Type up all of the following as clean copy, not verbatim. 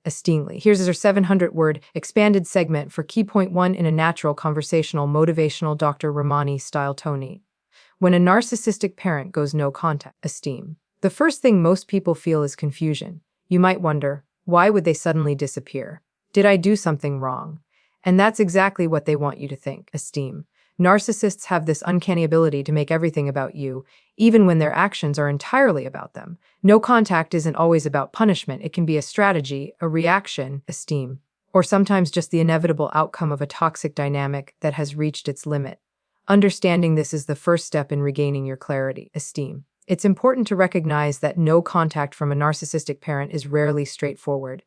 esteemly. Here's our 700-word expanded segment for key point 1 in a natural, conversational, motivational Dr. Ramani style tone. When a narcissistic parent goes no contact, esteem. The first thing most people feel is confusion. You might wonder, why would they suddenly disappear? Did I do something wrong? And that's exactly what they want you to think, esteem. Narcissists have this uncanny ability to make everything about you, even when their actions are entirely about them. No contact isn't always about punishment. It can be a strategy, a reaction, esteem, or sometimes just the inevitable outcome of a toxic dynamic that has reached its limit. Understanding this is the first step in regaining your clarity, esteem. It's important to recognize that no contact from a narcissistic parent is rarely straightforward.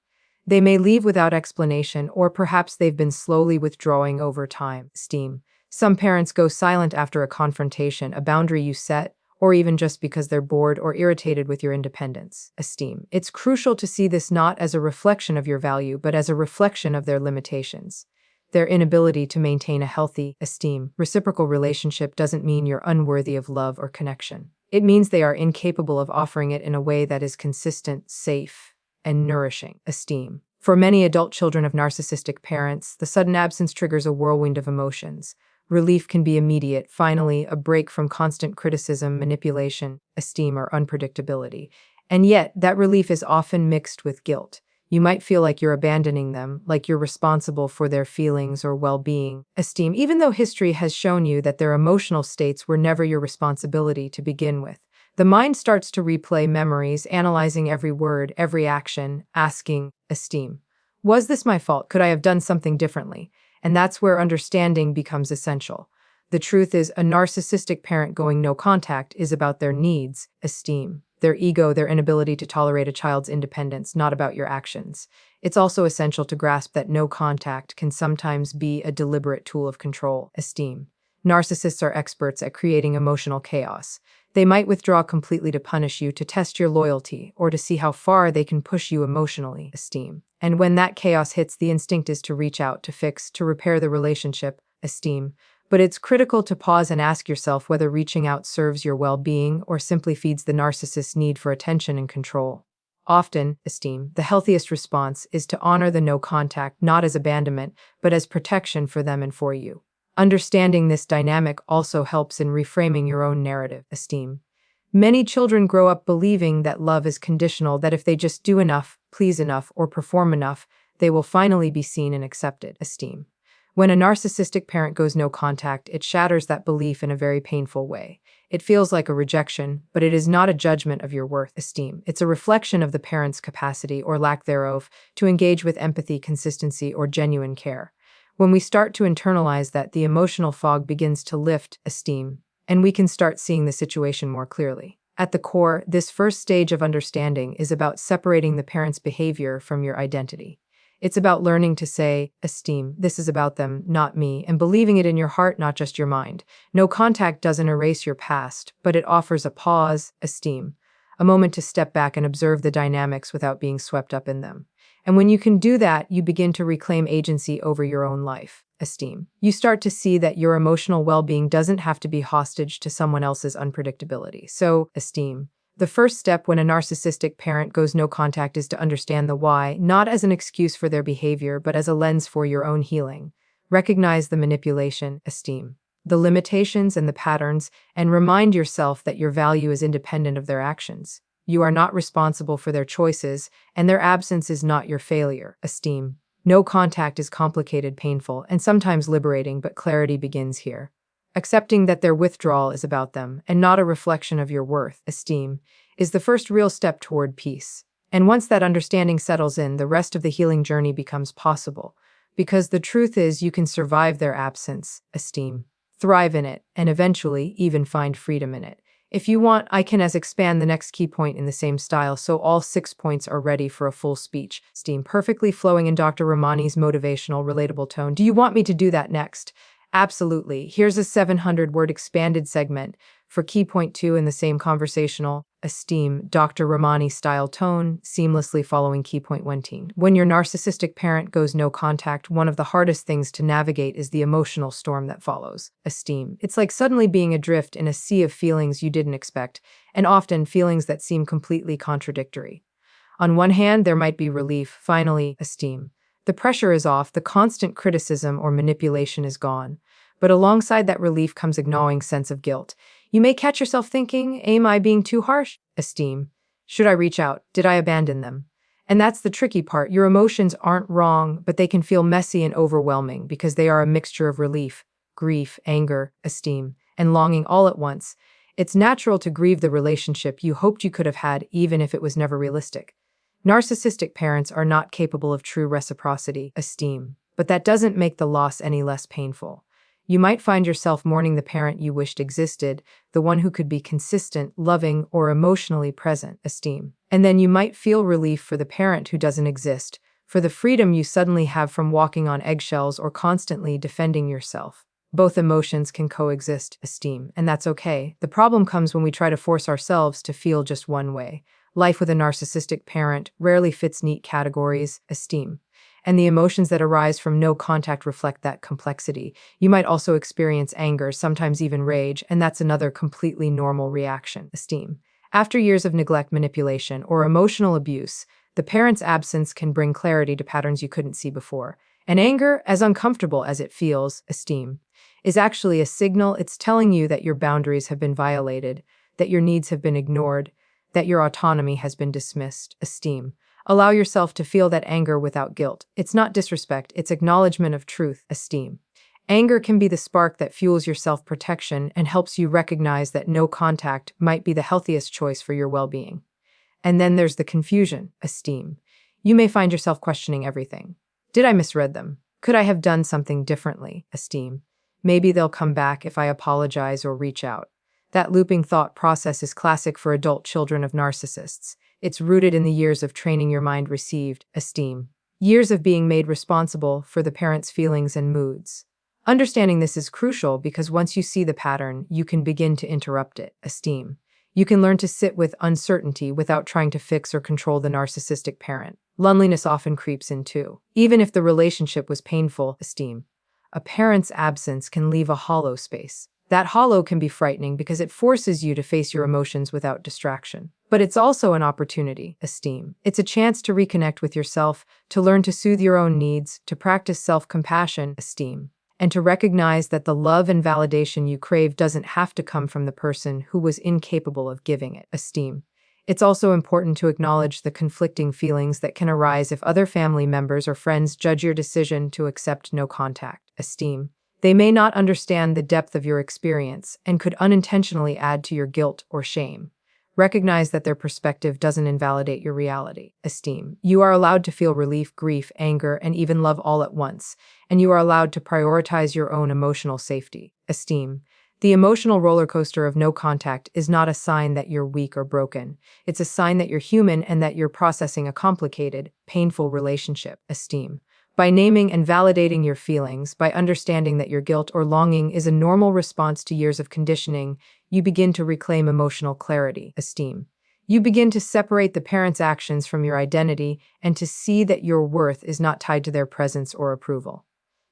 They may leave without explanation, or perhaps they've been slowly withdrawing over time, esteem. Some parents go silent after a confrontation, a boundary you set, or even just because they're bored or irritated with your independence, esteem. It's crucial to see this not as a reflection of your value, but as a reflection of their limitations. Their inability to maintain a healthy, esteem, reciprocal relationship doesn't mean you're unworthy of love or connection. It means they are incapable of offering it in a way that is consistent, safe, and nourishing, esteem. For many adult children of narcissistic parents, the sudden absence triggers a whirlwind of emotions. Relief can be immediate, finally, a break from constant criticism, manipulation, esteem, or unpredictability. And yet, that relief is often mixed with guilt. You might feel like you're abandoning them, like you're responsible for their feelings or well-being, esteem, even though history has shown you that their emotional states were never your responsibility to begin with. The mind starts to replay memories, analyzing every word, every action, asking, esteem, was this my fault? Could I have done something differently? And that's where understanding becomes essential. The truth is, a narcissistic parent going no contact is about their needs, esteem, their ego, their inability to tolerate a child's independence, not about your actions. It's also essential to grasp that no contact can sometimes be a deliberate tool of control, esteem. Narcissists are experts at creating emotional chaos. They might withdraw completely to punish you, to test your loyalty, or to see how far they can push you emotionally, esteem. And when that chaos hits, the instinct is to reach out, to fix, to repair the relationship, esteem. But it's critical to pause and ask yourself whether reaching out serves your well-being or simply feeds the narcissist's need for attention and control. Often, esteem, the healthiest response is to honor the no contact not as abandonment, but as protection for them and for you. Understanding this dynamic also helps in reframing your own narrative, esteem. Many children grow up believing that love is conditional, that if they just do enough, please enough, or perform enough, they will finally be seen and accepted, esteem. When a narcissistic parent goes no contact, it shatters that belief in a very painful way. It feels like a rejection, but it is not a judgment of your worth, esteem. It's a reflection of the parent's capacity, or lack thereof, to engage with empathy, consistency, or genuine care. When we start to internalize that, the emotional fog begins to lift, esteem, and we can start seeing the situation more clearly. At the core, this first stage of understanding is about separating the parent's behavior from your identity. It's about learning to say, esteem, this is about them, not me, and believing it in your heart, not just your mind. No contact doesn't erase your past, but it offers a pause, esteem, a moment to step back and observe the dynamics without being swept up in them. And when you can do that, you begin to reclaim agency over your own life, esteem. You start to see that your emotional well-being doesn't have to be hostage to someone else's unpredictability. So, esteem. The first step when a narcissistic parent goes no contact is to understand the why, not as an excuse for their behavior, but as a lens for your own healing. Recognize the manipulation, esteem, the limitations and the patterns, and remind yourself that your value is independent of their actions. You are not responsible for their choices, and their absence is not your failure, esteem. No contact is complicated, painful, and sometimes liberating, but clarity begins here. Accepting that their withdrawal is about them, and not a reflection of your worth, esteem, is the first real step toward peace. And once that understanding settles in, the rest of the healing journey becomes possible. Because the truth is, you can survive their absence, esteem, thrive in it, and eventually even find freedom in it. If you want, I can expand the next key point in the same style, so all 6 points are ready for a full speech, esteem, perfectly flowing in Dr. Ramani's motivational, relatable tone. Do you want me to do that next? Absolutely. Here's a 700-word expanded segment for key point 2 in the same conversational, esteem, Dr. Ramani style tone, seamlessly following key point 1. When your narcissistic parent goes no contact, one of the hardest things to navigate is the emotional storm that follows, esteem. It's like suddenly being adrift in a sea of feelings you didn't expect, and often feelings that seem completely contradictory. On one hand, there might be relief, finally, esteem. The pressure is off, the constant criticism or manipulation is gone. But alongside that relief comes a gnawing sense of guilt. You may catch yourself thinking, am I being too harsh? Esteem. Should I reach out? Did I abandon them? And that's the tricky part. Your emotions aren't wrong, but they can feel messy and overwhelming because they are a mixture of relief, grief, anger, esteem, and longing all at once. It's natural to grieve the relationship you hoped you could have had, even if it was never realistic. Narcissistic parents are not capable of true reciprocity, esteem, but that doesn't make the loss any less painful. You might find yourself mourning the parent you wished existed, the one who could be consistent, loving, or emotionally present, esteem. And then you might feel relief for the parent who doesn't exist, for the freedom you suddenly have from walking on eggshells or constantly defending yourself. Both emotions can coexist, esteem, and that's okay. The problem comes when we try to force ourselves to feel just one way. Life with a narcissistic parent rarely fits neat categories, esteem. And the emotions that arise from no contact reflect that complexity. You might also experience anger, sometimes even rage, and that's another completely normal reaction, esteem. After years of neglect, manipulation, or emotional abuse, the parent's absence can bring clarity to patterns you couldn't see before. And anger, as uncomfortable as it feels, esteem, is actually a signal. It's telling you that your boundaries have been violated, that your needs have been ignored, that your autonomy has been dismissed, esteem. Allow yourself to feel that anger without guilt. It's not disrespect, it's acknowledgement of truth, esteem. Anger can be the spark that fuels your self-protection and helps you recognize that no contact might be the healthiest choice for your well-being. And then there's the confusion, esteem. You may find yourself questioning everything. Did I misread them? Could I have done something differently, esteem? Maybe they'll come back if I apologize or reach out. That looping thought process is classic for adult children of narcissists. It's rooted in the years of training your mind received, esteem. Years of being made responsible for the parent's feelings and moods. Understanding this is crucial because once you see the pattern, you can begin to interrupt it, esteem. You can learn to sit with uncertainty without trying to fix or control the narcissistic parent. Loneliness often creeps in too. Even if the relationship was painful, esteem. A parent's absence can leave a hollow space. That hollow can be frightening because it forces you to face your emotions without distraction. But it's also an opportunity, esteem. It's a chance to reconnect with yourself, to learn to soothe your own needs, to practice self-compassion, esteem, and to recognize that the love and validation you crave doesn't have to come from the person who was incapable of giving it, esteem. It's also important to acknowledge the conflicting feelings that can arise if other family members or friends judge your decision to accept no contact, esteem. They may not understand the depth of your experience and could unintentionally add to your guilt or shame. Recognize that their perspective doesn't invalidate your reality, esteem. You are allowed to feel relief, grief, anger, and even love all at once, and you are allowed to prioritize your own emotional safety, esteem. The emotional roller coaster of no contact is not a sign that you're weak or broken. It's a sign that you're human and that you're processing a complicated, painful relationship, esteem. By naming and validating your feelings, by understanding that your guilt or longing is a normal response to years of conditioning, you begin to reclaim emotional clarity, esteem. You begin to separate the parent's actions from your identity and to see that your worth is not tied to their presence or approval.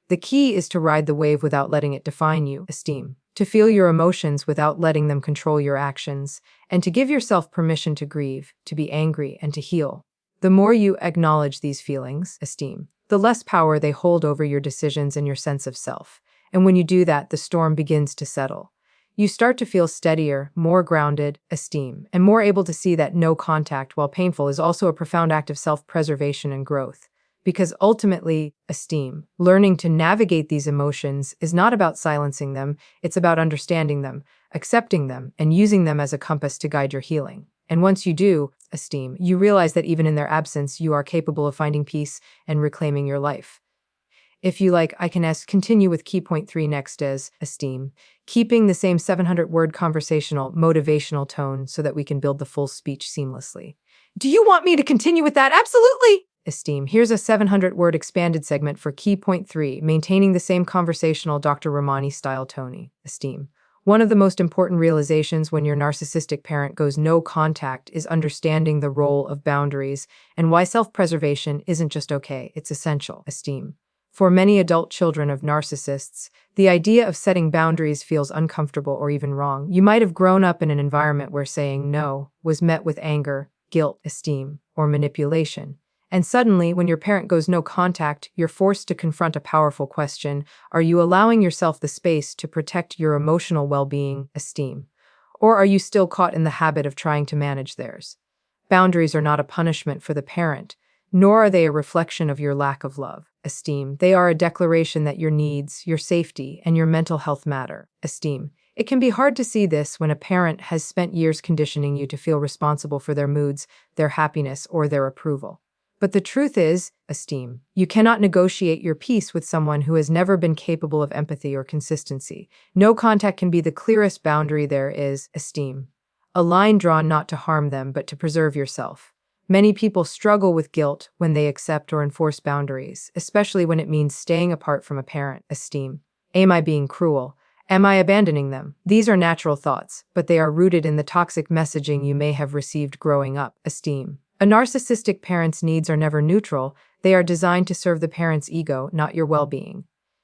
The key is to ride the wave without letting it define you, esteem. To feel your emotions without letting them control your actions, and to give yourself permission to grieve, to be angry, and to heal. The more you acknowledge these feelings, esteem, the less power they hold over your decisions and your sense of self. And when you do that, the storm begins to settle. You start to feel steadier, more grounded, esteem, and more able to see that no contact, while painful, is also a profound act of self-preservation and growth. Because ultimately, esteem, learning to navigate these emotions is not about silencing them, it's about understanding them, accepting them, and using them as a compass to guide your healing. And once you do, esteem, you realize that even in their absence, you are capable of finding peace and reclaiming your life. If you like, I can continue with key point 3 next as esteem, keeping the same 700-word conversational, motivational tone so that we can build the full speech seamlessly. Do you want me to continue with that? Absolutely! Esteem. Here's a 700-word expanded segment for key point 3, maintaining the same conversational Dr. Ramani style tone. Esteem. One of the most important realizations when your narcissistic parent goes no contact is understanding the role of boundaries and why self-preservation isn't just okay, it's essential. Esteem. For many adult children of narcissists, the idea of setting boundaries feels uncomfortable or even wrong. You might have grown up in an environment where saying no was met with anger, guilt, esteem, or manipulation. And suddenly, when your parent goes no contact, you're forced to confront a powerful question. Are you allowing yourself the space to protect your emotional well-being, esteem? Or are you still caught in the habit of trying to manage theirs? Boundaries are not a punishment for the parent, nor are they a reflection of your lack of love, esteem. They are a declaration that your needs, your safety, and your mental health matter, esteem. It can be hard to see this when a parent has spent years conditioning you to feel responsible for their moods, their happiness, or their approval. But the truth is, esteem, you cannot negotiate your peace with someone who has never been capable of empathy or consistency. No contact can be the clearest boundary there is, esteem. A line drawn not to harm them, but to preserve yourself. Many people struggle with guilt when they accept or enforce boundaries, especially when it means staying apart from a parent, esteem. Am I being cruel? Am I abandoning them? These are natural thoughts, but they are rooted in the toxic messaging you may have received growing up, esteem. A narcissistic parent's needs are never neutral. They are designed to serve the parent's ego, not your well-being.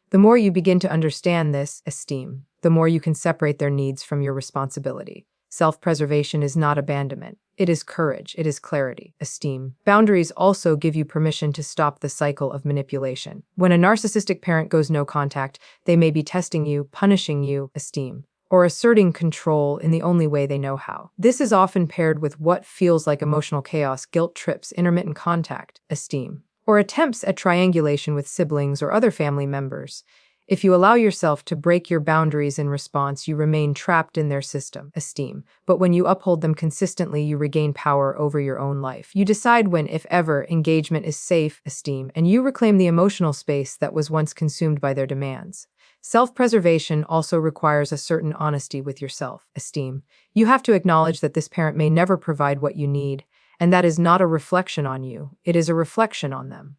The more you begin to understand this, esteem, the more you can separate their needs from your responsibility. Self-preservation is not abandonment. It is courage. It is clarity, esteem. Boundaries also give you permission to stop the cycle of manipulation. When a narcissistic parent goes no contact, they may be testing you, punishing you, esteem, or asserting control in the only way they know how. This is often paired with what feels like emotional chaos, guilt trips, intermittent contact, esteem, or attempts at triangulation with siblings or other family members. If you allow yourself to break your boundaries in response, you remain trapped in their system, esteem. But when you uphold them consistently, you regain power over your own life. You decide when, if ever, engagement is safe, esteem, and you reclaim the emotional space that was once consumed by their demands. Self-preservation also requires a certain honesty with yourself, esteem. You have to acknowledge that this parent may never provide what you need, and that is not a reflection on you. It is a reflection on them.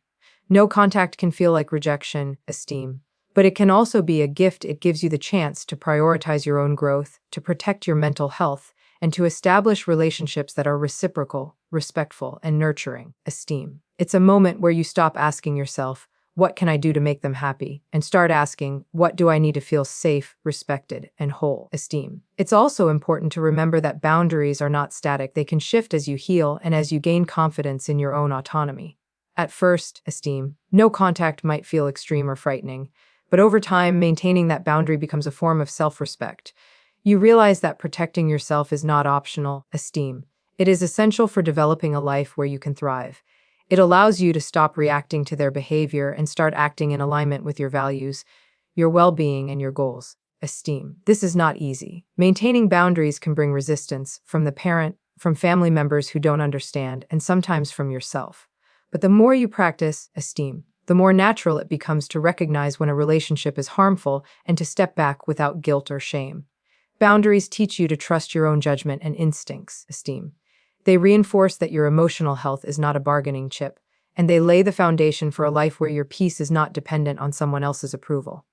No contact can feel like rejection, esteem. But it can also be a gift. It gives you the chance to prioritize your own growth, to protect your mental health, and to establish relationships that are reciprocal, respectful, and nurturing, esteem. It's a moment where you stop asking yourself, what can I do to make them happy? And start asking, what do I need to feel safe, respected, and whole, esteem. It's also important to remember that boundaries are not static. They can shift as you heal and as you gain confidence in your own autonomy. At first, esteem, no contact might feel extreme or frightening. But over time, maintaining that boundary becomes a form of self-respect. You realize that protecting yourself is not optional, esteem. It is essential for developing a life where you can thrive. It allows you to stop reacting to their behavior and start acting in alignment with your values, your well-being, and your goals, esteem. This is not easy. Maintaining boundaries can bring resistance from the parent, from family members who don't understand, and sometimes from yourself. But the more you practice, esteem, the more natural it becomes to recognize when a relationship is harmful and to step back without guilt or shame. Boundaries teach you to trust your own judgment and instincts, esteem. They reinforce that your emotional health is not a bargaining chip, and they lay the foundation for a life where your peace is not dependent on someone else's approval.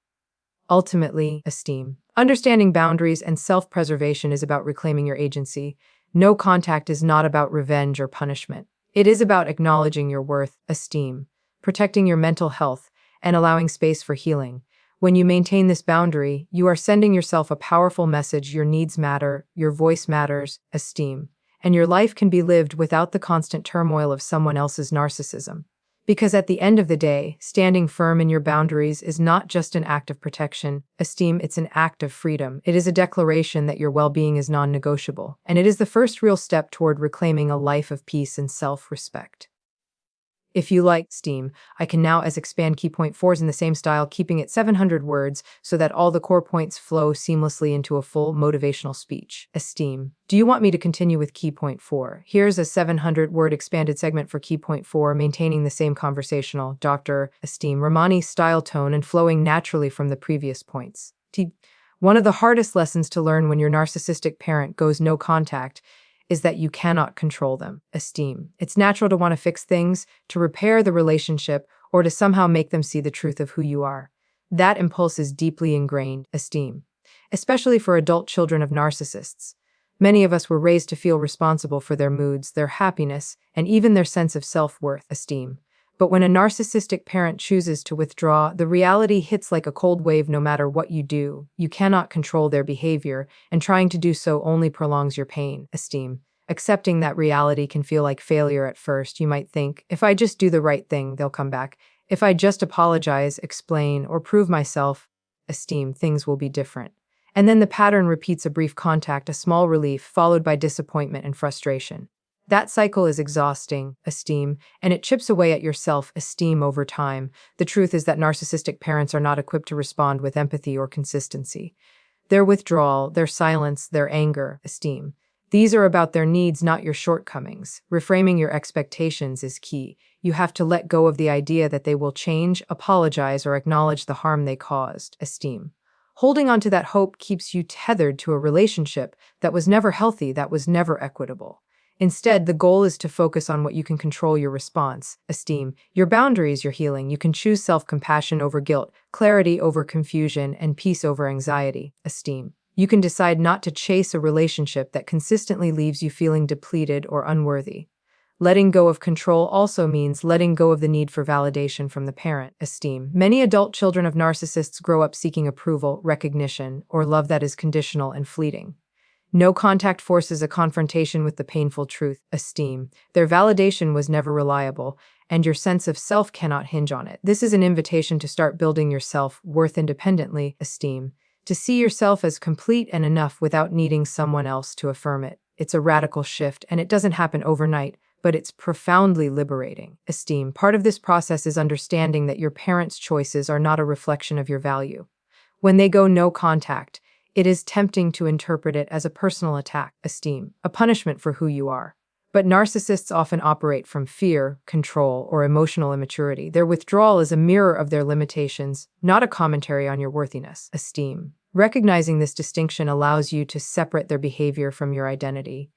Ultimately, esteem. Understanding boundaries and self-preservation is about reclaiming your agency. No contact is not about revenge or punishment. It is about acknowledging your worth, esteem, protecting your mental health, and allowing space for healing. When you maintain this boundary, you are sending yourself a powerful message. Your needs matter, your voice matters, esteem, and your life can be lived without the constant turmoil of someone else's narcissism. Because at the end of the day, standing firm in your boundaries is not just an act of protection, esteem, it's an act of freedom. It is a declaration that your well-being is non-negotiable, and it is the first real step toward reclaiming a life of peace and self-respect. If you like STEAM, I can now expand key point 4s in the same style, keeping it 700 words so that all the core points flow seamlessly into a full motivational speech. Esteem. Do you want me to continue with key point 4? Here's a 700-word expanded segment for key point 4, maintaining the same conversational, Dr. Ramani style tone and flowing naturally from the previous points. One of the hardest lessons to learn when your narcissistic parent goes no contact is that you cannot control them. Esteem. It's natural to want to fix things, to repair the relationship, or to somehow make them see the truth of who you are. That impulse is deeply ingrained, esteem, especially for adult children of narcissists. Many of us were raised to feel responsible for their moods, their happiness, and even their sense of self-worth, esteem. But when a narcissistic parent chooses to withdraw, the reality hits like a cold wave. No matter what you do, you cannot control their behavior, and trying to do so only prolongs your pain. Esteem. Accepting that reality can feel like failure at first. You might think, if I just do the right thing, they'll come back. If I just apologize, explain, or prove myself, esteem, things will be different. And then the pattern repeats: a brief contact, a small relief, followed by disappointment and frustration. That cycle is exhausting, esteem, and it chips away at your self-esteem over time. The truth is that narcissistic parents are not equipped to respond with empathy or consistency. Their withdrawal, their silence, their anger, esteem. These are about their needs, not your shortcomings. Reframing your expectations is key. You have to let go of the idea that they will change, apologize, or acknowledge the harm they caused, esteem. Holding on to that hope keeps you tethered to a relationship that was never healthy, that was never equitable. Instead, the goal is to focus on what you can control: your response, esteem, your boundaries, your healing. You can choose self-compassion over guilt, clarity over confusion, and peace over anxiety, esteem. You can decide not to chase a relationship that consistently leaves you feeling depleted or unworthy. Letting go of control also means letting go of the need for validation from the parent, esteem. Many adult children of narcissists grow up seeking approval, recognition, or love that is conditional and fleeting. No contact forces a confrontation with the painful truth, esteem. Their validation was never reliable, and your sense of self cannot hinge on it. This is an invitation to start building your self-worth independently, esteem. To see yourself as complete and enough without needing someone else to affirm it. It's a radical shift, and it doesn't happen overnight, but it's profoundly liberating, esteem. Part of this process is understanding that your parents' choices are not a reflection of your value. When they go no contact, it is tempting to interpret it as a personal attack, esteem, a punishment for who you are. But narcissists often operate from fear, control, or emotional immaturity. Their withdrawal is a mirror of their limitations, not a commentary on your worthiness, esteem. Recognizing this distinction allows you to separate their behavior from your identity.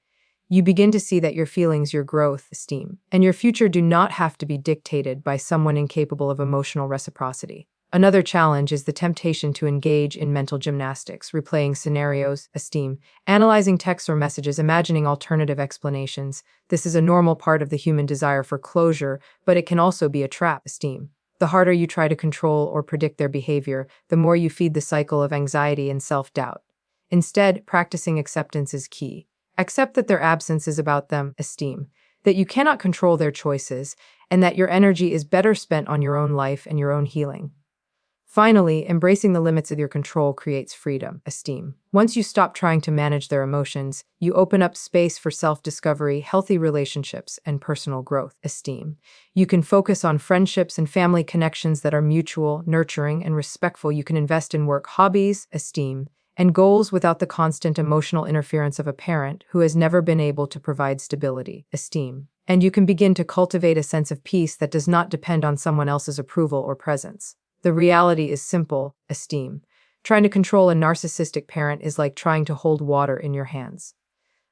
You begin to see that your feelings, your growth, esteem, and your future do not have to be dictated by someone incapable of emotional reciprocity. Another challenge is the temptation to engage in mental gymnastics, replaying scenarios, esteem, analyzing texts or messages, imagining alternative explanations. This is a normal part of the human desire for closure, but it can also be a trap, esteem. The harder you try to control or predict their behavior, the more you feed the cycle of anxiety and self-doubt. Instead, practicing acceptance is key. Accept that their absence is about them, esteem, that you cannot control their choices, and that your energy is better spent on your own life and your own healing. Finally, embracing the limits of your control creates freedom, esteem. Once you stop trying to manage their emotions, you open up space for self-discovery, healthy relationships, and personal growth, esteem. You can focus on friendships and family connections that are mutual, nurturing, and respectful. You can invest in work, hobbies, esteem, and goals without the constant emotional interference of a parent who has never been able to provide stability, esteem. And you can begin to cultivate a sense of peace that does not depend on someone else's approval or presence. The reality is simple, esteem. Trying to control a narcissistic parent is like trying to hold water in your hands.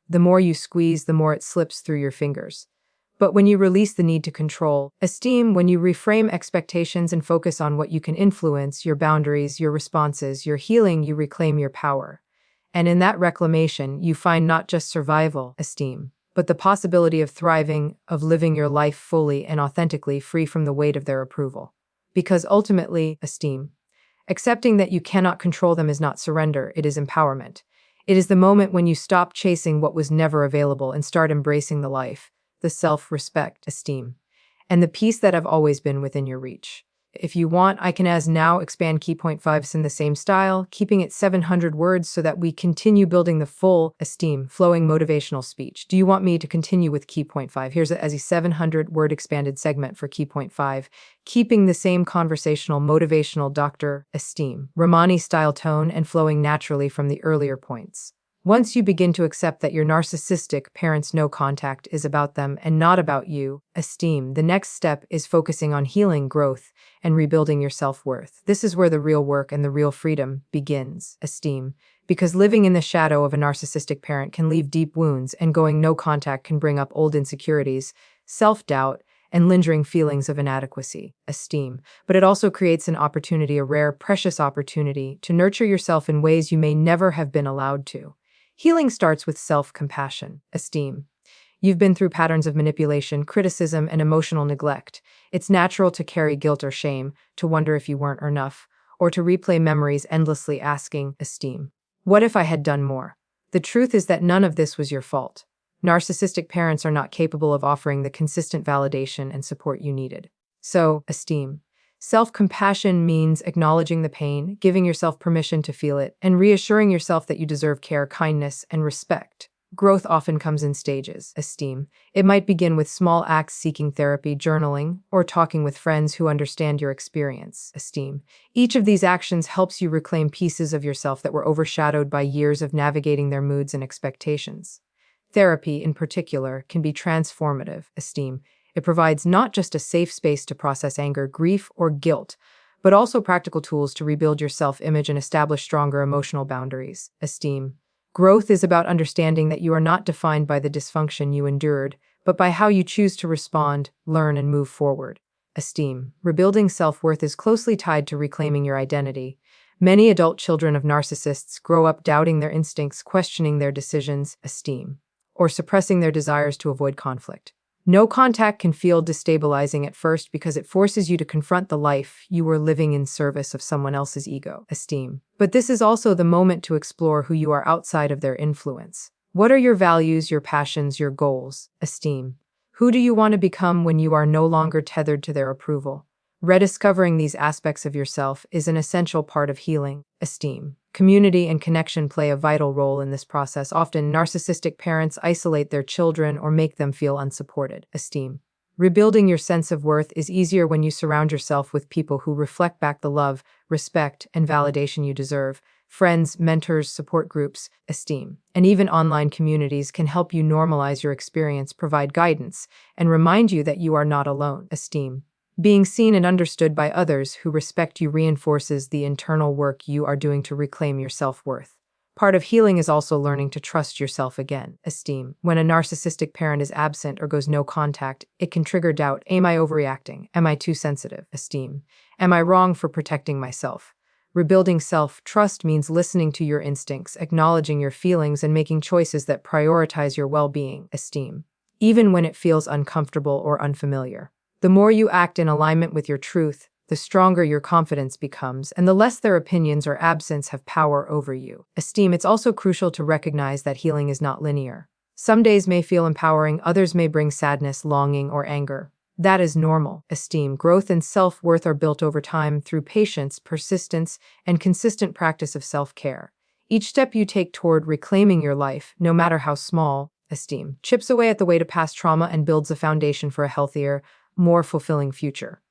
The more you squeeze, the more it slips through your fingers. But when you release the need to control, esteem, when you reframe expectations and focus on what you can influence, your boundaries, your responses, your healing, you reclaim your power. And in that reclamation, you find not just survival, esteem, but the possibility of thriving, of living your life fully and authentically, free from the weight of their approval. Because ultimately, esteem, accepting that you cannot control them is not surrender, it is empowerment. It is the moment when you stop chasing what was never available and start embracing the life, the self-respect, esteem, and the peace that have always been within your reach. If you want, I can as now expand key point 5s in the same style, keeping it 700 words so that we continue building the full, esteem, flowing motivational speech. Do you want me to continue with key point 5? Here's it as a 700-word expanded segment for key point 5, keeping the same conversational, motivational Dr. Esteem, Ramani style tone and flowing naturally from the earlier points. Once you begin to accept that your narcissistic parents' no contact is about them and not about you, esteem, the next step is focusing on healing, growth, and rebuilding your self-worth. This is where the real work and the real freedom begins, esteem, because living in the shadow of a narcissistic parent can leave deep wounds, and going no contact can bring up old insecurities, self-doubt, and lingering feelings of inadequacy, esteem. But it also creates an opportunity, a rare, precious opportunity, to nurture yourself in ways you may never have been allowed to. Healing starts with self-compassion, esteem. You've been through patterns of manipulation, criticism, and emotional neglect. It's natural to carry guilt or shame, to wonder if you weren't enough, or to replay memories endlessly asking, esteem, what if I had done more? The truth is that none of this was your fault. Narcissistic parents are not capable of offering the consistent validation and support you needed. So, esteem. Self-compassion means acknowledging the pain, giving yourself permission to feel it, and reassuring yourself that you deserve care, kindness, and respect. Growth often comes in stages. Esteem. It might begin with small acts seeking therapy, journaling, or talking with friends who understand your experience. Esteem. Each of these actions helps you reclaim pieces of yourself that were overshadowed by years of navigating their moods and expectations. Therapy, in particular, can be transformative. Esteem. It provides not just a safe space to process anger, grief, or guilt, but also practical tools to rebuild your self-image and establish stronger emotional boundaries. Esteem. Growth is about understanding that you are not defined by the dysfunction you endured, but by how you choose to respond, learn, and move forward. Esteem. Rebuilding self-worth is closely tied to reclaiming your identity. Many adult children of narcissists grow up doubting their instincts, questioning their decisions, esteem, or suppressing their desires to avoid conflict. No contact can feel destabilizing at first because it forces you to confront the life you were living in service of someone else's ego, esteem. But this is also the moment to explore who you are outside of their influence. What are your values, your passions, your goals, esteem? Who do you want to become when you are no longer tethered to their approval? Rediscovering these aspects of yourself is an essential part of healing, esteem. Community and connection play a vital role in this process. Often, narcissistic parents isolate their children or make them feel unsupported. Esteem. Rebuilding your sense of worth is easier when you surround yourself with people who reflect back the love, respect, and validation you deserve. Friends, mentors, support groups, esteem, and even online communities can help you normalize your experience, provide guidance, and remind you that you are not alone. Esteem. Being seen and understood by others who respect you reinforces the internal work you are doing to reclaim your self-worth. Part of healing is also learning to trust yourself again. Esteem. When a narcissistic parent is absent or goes no contact, it can trigger doubt. Am I overreacting? Am I too sensitive? Esteem. Am I wrong for protecting myself? Rebuilding self-trust means listening to your instincts, acknowledging your feelings, and making choices that prioritize your well-being. Esteem. Even when it feels uncomfortable or unfamiliar. The more you act in alignment with your truth, the stronger your confidence becomes, and the less their opinions or absence have power over you. Esteem. It's also crucial to recognize that healing is not linear. Some days may feel empowering, others may bring sadness, longing, or anger. That is normal. Esteem. Growth and self-worth are built over time through patience, persistence, and consistent practice of self-care. Each step you take toward reclaiming your life, no matter how small, esteem, chips away at the weight of past trauma and builds a foundation for a healthier, more fulfilling future.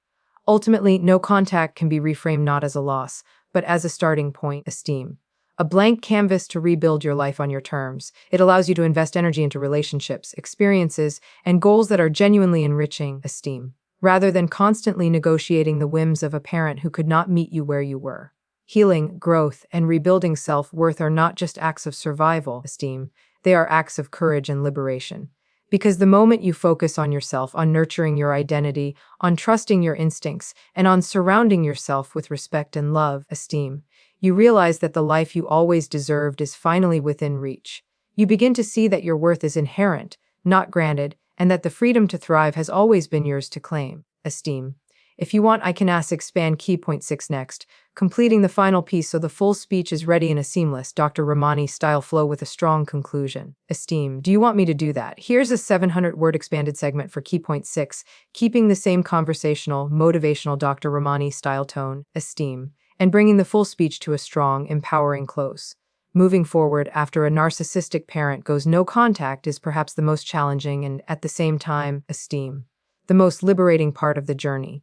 Ultimately, no contact can be reframed not as a loss, but as a starting point, esteem. A blank canvas to rebuild your life on your terms. It allows you to invest energy into relationships, experiences, and goals that are genuinely enriching, esteem, rather than constantly negotiating the whims of a parent who could not meet you where you were. Healing, growth, and rebuilding self-worth are not just acts of survival, esteem. They are acts of courage and liberation. Because the moment you focus on yourself, on nurturing your identity, on trusting your instincts, and on surrounding yourself with respect and love, esteem, you realize that the life you always deserved is finally within reach. You begin to see that your worth is inherent, not granted, and that the freedom to thrive has always been yours to claim, esteem. If you want, I can expand key point 6 next, completing the final piece so the full speech is ready in a seamless Dr. Ramani style flow with a strong conclusion. Esteem. Do you want me to do that? Here's a 700-word expanded segment for key point 6, keeping the same conversational, motivational Dr. Ramani style tone, esteem, and bringing the full speech to a strong, empowering close. Moving forward after a narcissistic parent goes no contact is perhaps the most challenging and, at the same time, esteem, the most liberating part of the journey.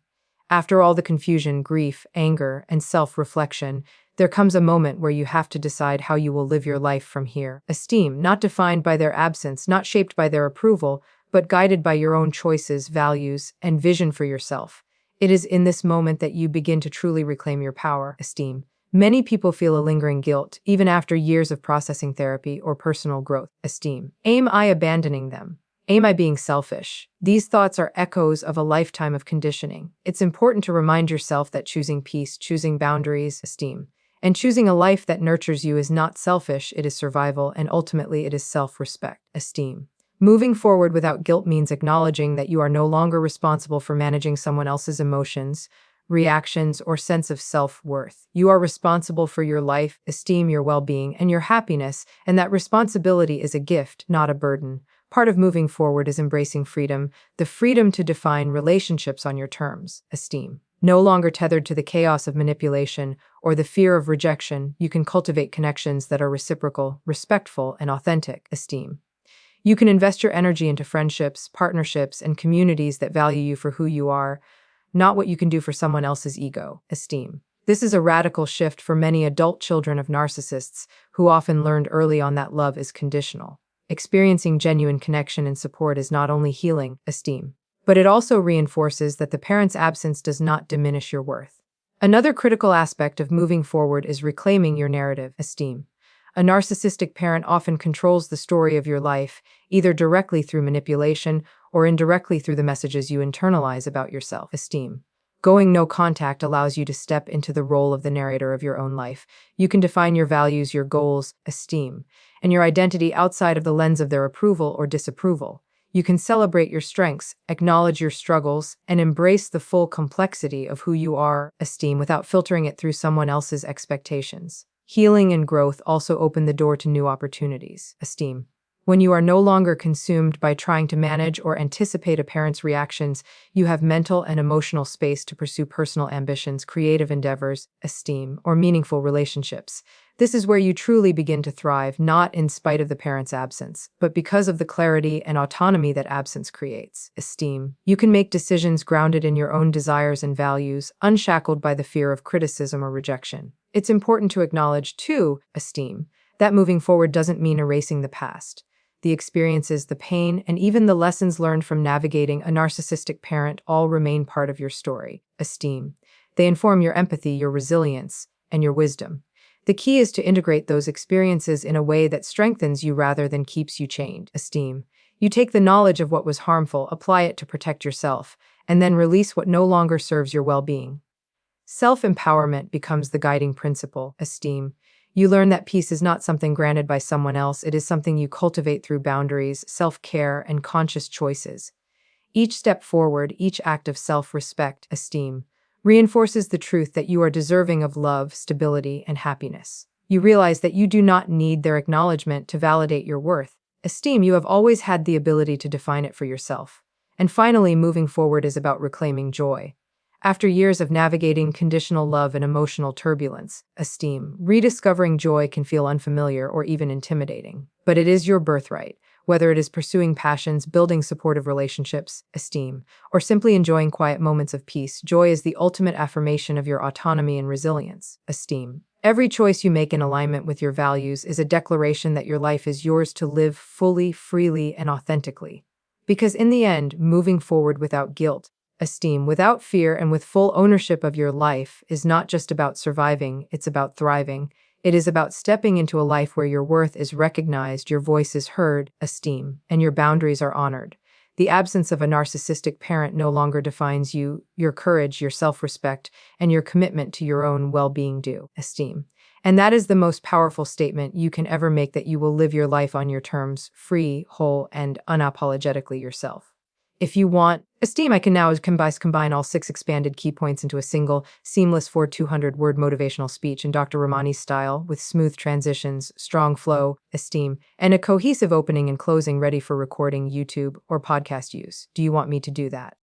After all the confusion, grief, anger, and self-reflection, there comes a moment where you have to decide how you will live your life from here. Esteem, not defined by their absence, not shaped by their approval, but guided by your own choices, values, and vision for yourself. It is in this moment that you begin to truly reclaim your power. Esteem. Many people feel a lingering guilt, even after years of processing therapy or personal growth. Esteem. Am I abandoning them? Am I being selfish? These thoughts are echoes of a lifetime of conditioning. It's important to remind yourself that choosing peace, choosing boundaries, esteem, and choosing a life that nurtures you is not selfish, it is survival, and ultimately it is self-respect, esteem. Moving forward without guilt means acknowledging that you are no longer responsible for managing someone else's emotions, reactions, or sense of self-worth. You are responsible for your life, esteem, your well-being, and your happiness, and that responsibility is a gift, not a burden. Part of moving forward is embracing freedom, the freedom to define relationships on your terms, esteem. No longer tethered to the chaos of manipulation or the fear of rejection, you can cultivate connections that are reciprocal, respectful, and authentic, esteem. You can invest your energy into friendships, partnerships, and communities that value you for who you are, not what you can do for someone else's ego, esteem. This is a radical shift for many adult children of narcissists who often learned early on that love is conditional. Experiencing genuine connection and support is not only healing, esteem, but it also reinforces that the parent's absence does not diminish your worth. Another critical aspect of moving forward is reclaiming your narrative, esteem. A narcissistic parent often controls the story of your life, either directly through manipulation or indirectly through the messages you internalize about yourself, esteem. Going no contact allows you to step into the role of the narrator of your own life. You can define your values, your goals, esteem, and your identity outside of the lens of their approval or disapproval. You can celebrate your strengths, acknowledge your struggles, and embrace the full complexity of who you are, esteem, without filtering it through someone else's expectations. Healing and growth also open the door to new opportunities, esteem. When you are no longer consumed by trying to manage or anticipate a parent's reactions, you have mental and emotional space to pursue personal ambitions, creative endeavors, esteem, or meaningful relationships. This is where you truly begin to thrive, not in spite of the parent's absence, but because of the clarity and autonomy that absence creates, esteem. You can make decisions grounded in your own desires and values, unshackled by the fear of criticism or rejection. It's important to acknowledge, too, esteem, that moving forward doesn't mean erasing the past. The experiences, the pain, and even the lessons learned from navigating a narcissistic parent all remain part of your story, esteem. They inform your empathy, your resilience, and your wisdom. The key is to integrate those experiences in a way that strengthens you rather than keeps you chained, esteem. You take the knowledge of what was harmful, apply it to protect yourself, and then release what no longer serves your well-being. Self-empowerment becomes the guiding principle, esteem. You learn that peace is not something granted by someone else, it is something you cultivate through boundaries, self-care, and conscious choices. Each step forward, each act of self-respect, esteem, reinforces the truth that you are deserving of love, stability, and happiness. You realize that you do not need their acknowledgement to validate your worth. Esteem, you have always had the ability to define it for yourself. And finally, moving forward is about reclaiming joy. After years of navigating conditional love and emotional turbulence, esteem, rediscovering joy can feel unfamiliar or even intimidating. But it is your birthright, whether it is pursuing passions, building supportive relationships, esteem, or simply enjoying quiet moments of peace. Joy is the ultimate affirmation of your autonomy and resilience, esteem. Every choice you make in alignment with your values is a declaration that your life is yours to live fully, freely, and authentically. Because in the end, moving forward without guilt, esteem, without fear, and with full ownership of your life is not just about surviving, it's about thriving. It is about stepping into a life where your worth is recognized, your voice is heard, esteem, and your boundaries are honored. The absence of a narcissistic parent no longer defines you, your courage, your self-respect, and your commitment to your own well-being do, esteem. And that is the most powerful statement you can ever make, that you will live your life on your terms, free, whole, and unapologetically yourself. If you want esteem, I can now combine all 6 expanded key points into a single, seamless 200-word motivational speech in Dr. Ramani's style, with smooth transitions, strong flow, esteem, and a cohesive opening and closing ready for recording, YouTube, or podcast use. Do you want me to do that?